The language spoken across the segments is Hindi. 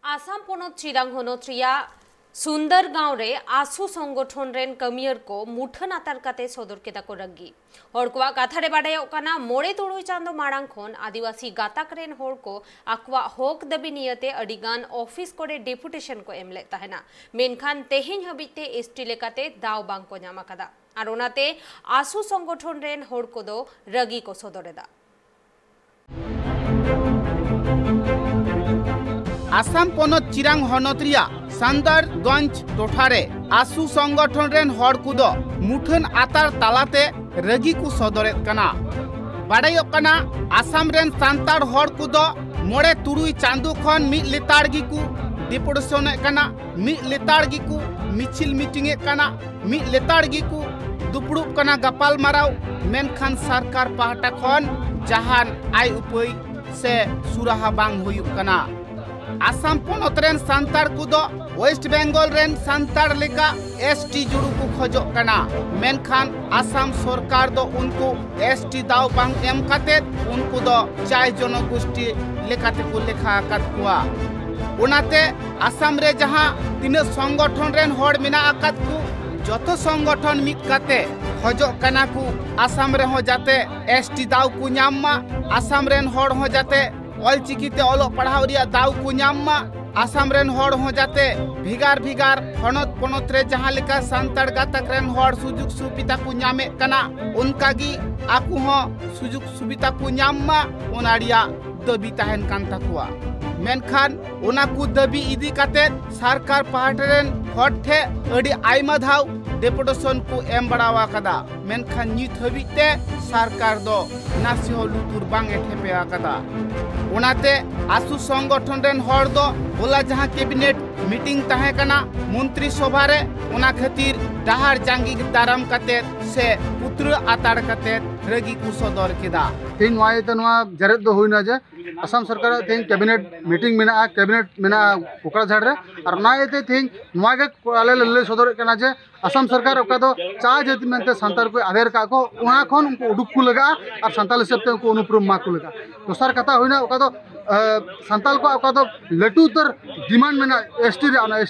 आसाम पोनत चिरां होनत रिया सुंदर गांव रे आसू संगठन रेन कमियर को मुठन आतार काते सदर केदा को रंगी हर को कथा रे बाडे ओकाना मोड़े तुरुई चांदो मारांग खोन आदिवासी गाताक रेन हर को आक्वा होक दबी नियते अडिगान ऑफिस कोरे डेपुटेशन को एमले तहना मेनखान तेहिन हबिते एसटी लेकाते दाव बांग को ᱧᱟᱢ ᱟᱠᱟᱫᱟ ᱟᱨ ᱚᱱᱟᱛᱮ आसू संगठन रेन हर को दो रगी को सदरेदा। आसाम पोनत चिरां होनत रिया संदरगंज टोठारे आसू संगठन रेन हर कुदो मुठन आतार तालाते रगी को सदरेत कना। बाडायोक कना आसाम रेन सांतार हर कुदो मोड़े तुरुई चांदो खन मिद लेताड़गी को डिपुटेशन कना, मिद लेताड़गी को मिचिल मीटिंग कना, मिद लेताड़गी को दुपड़ुब कना गपाल माराव मेनखान सरकार पाहटा खन जहान आय उपाय से सुराहा बांग हुयुक कना। आसाम पोनत रेन सांतार कुदो वेस्ट बेंगल रेन सांतार लेका एसटी जुड़ू को खोजो कना मेनखान आसाम सरकार दो उनको एसटी दाव बांग एम काते उनको दो चाय जनगोष्ठी लेकाते को लेखा आकात कुआ। उनाते आसाम रे जहां तीन संगठन रेन हर मेना आकात को जतो संगठन मित काते खोजो कना को आसाम रे हो जाते एसटी दाव को ᱧᱟᱢ आसाम रेन हर हो जाते ऑलचिकीते ऑलो पढ़ाव रिया दाव को ᱧᱟᱢ आसाम रेन हर हो जाते भिगार भिगार हनत पोनत रे जहां लेका सांतार गातक रेन हर सुजुग सुविधा को ᱧᱟᱢे कना उनकागी आकु हो सुजुग सुविधा को ᱧᱟᱢ ओनारिया दबी तहन कान तकुआ मेनखान ओना को दबी इदी काते सरकार पाहटा रेन हर ठे अडी आयमा धाव डेपुटेशन को एम बड़ावा कदा मेनखान नित हबिते सरकार दो नासी हो लुतुर बांगे ठेपे आकदा। उनाते आसू संगठन रेन हर दो बोला जहां कैबिनेट मीटिंग तहे कना मंत्री सभा रे उना खातिर डहार जांगी दाराम काते से पुत्र आताड़ काते रगी को सदर केदा। तीन वायते नवा जरेद दो होइना जे असम सरकार तीन कैबिनेट मीटिंग मेना कैबिनेट मेना कोकराझाड़ रे और नायते तीन नवा के आले लले सदर केना जे असम सरकार ओका दो चा जति मेनते संतार को आधेर का को उना खन उनको उडुक को लगा और संताल सेप्ते उनको अनुप्रुम मा को लगा दोसर कथा होइना ओका दो संताल को ओका दो लटू तर डिमांड मेना एसटी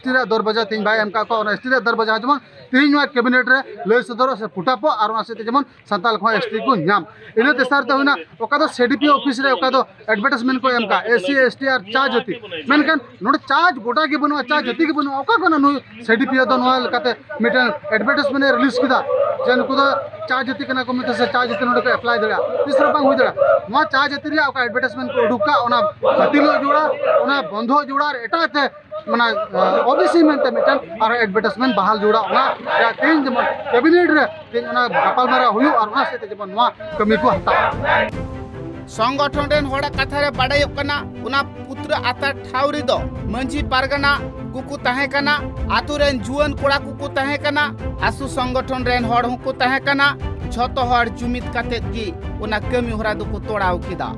रे दर बजा तीन भाई एमका को एसटी रे दर बजा जमन तीन वा कैबिनेट रे ले सदर से फुटापो और उना से जमन संताल को एसटी को ᱧᱟᱢ इने तेसार तो होइना ओका दो सीडीपी ऑफिस रे ओका दो एडवर्टाइजमेंट को एमका एससी एसटी और चा जति मेनखान नोड चार्ज गोटा के बनो चा जति के बनो ओका कोना नु सीडीपी दो नोल कते मिटन एडवर्टाइजमेंट रिलीज किदा जन को चा जति कना को मिते से चा जति नोड को अप्लाई दड़ा तीसरा बांग हुई दड़ा मा चा जति रे ओका एडवर्टाइजमेंट को उडुका ओना हतिलो जोड़ा ओना बंधो जोड़ा एटाते मना ओबीसी मेनते मिटन और एडवर्टाइजमेंट बहाल जोड़ा ओना या तीन जमन कैबिनेट रे तीन ओना गपाल मारा हुयु और ओना से जमन नवा कमी को हता संगठन रेन होड़ा कथा रे बाडायो कना उना पुत्र आतार ठाउरी दो मंजी पारगना कुकु तहे कना आतु रेन जुवन कोड़ा कुकु तहे कना आसू संगठन रेन हड़ हुकु तहे कना झतो हड़ जुमित काते की उना कमी होरा दो को तोड़ाव किदा।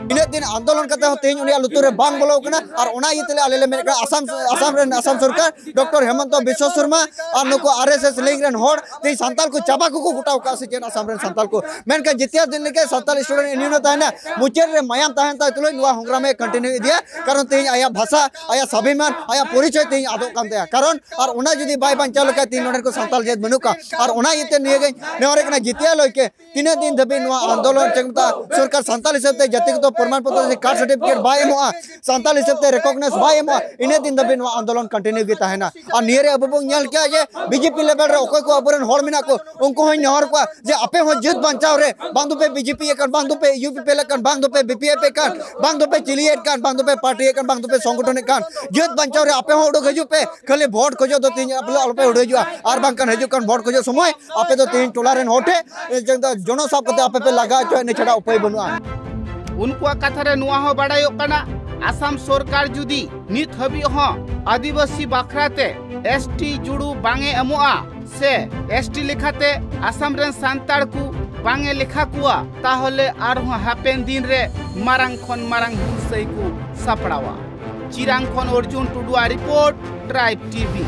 इन दिन आंदोलन करते हो तेज उनिया लुतुर रे बांग बोलो कना और ओना इतले आलेले मेन असम सरकार डॉक्टर हेमंत बिश्व शर्मा और नको आरएसएस लिंग रेन होड़ ते संताल को चाबा को गुटाव का से असम रेन संताल को मेन के जितिया दिन के संताल स्टूडेंट यूनियन ताना मुचेर रे मायाम ताहन ता तुलो नुवा होंग्रा में कंटिन्यू दिया कारण ते आया भाषा आया स्वाभिमान आया परिचय ते आदो काम दे कारण और ओना जदी बाय बांचाल का तीन नोडर को संताल जेत बनुका और ओना इते निये गई नेवरे कना जितिया लके तीन दिन धबी नुवा आंदोलन चंगता सरकार संताल हिसाब जति को प्रमाण पत्र से कार्ड सर्टिफिकेट बाय एमोआ संताल हिसाब ते रिकॉग्नाइज बाय एमोआ इने दिन दबे नुवा आंदोलन कंटिन्यू गे ताहेना और नियरे अबो ᱧᱮᱞ क्या जे बीजेपी लेवल रे ओकोय को अबरन होड़ मिना को उनको होय नहर को जे आपे हो जित बंचाव रे बांदु पे बीजेपी एकन बांदु पे यूपी पे लेकन बांदु पे बीपीएफ एकन बांदु पे चिलिएट कान बांदु पे पार्टी एकन बांदु पे संगठन एकन जित बंचाव रे आपे हो उडो गजु पे खाली वोट खोजो दो तीन अल्पे उडो जुआ और बांकन हजु कान वोट खोजो समय आपे तो तीन टोला रेन होटे जनो सब कते आपे पे लगा छ ने छड़ा उपाय बनुआ उनको कथा रे नुआ हो बाडायो कना आसाम सरकार जुदी नित हबी हो आदिवासी बाखराते एसटी जुड़ू बांगे एमोआ से एसटी लेखाते आसाम रेन सांताड़ को बांगे लेखा कुआ ताहले आर हापेन दिन रे मारांग खन मारांग हुसई को सापड़ावा चिरांग खन अर्जुन टुडुआ रिपोर्ट ट्राइब टीवी।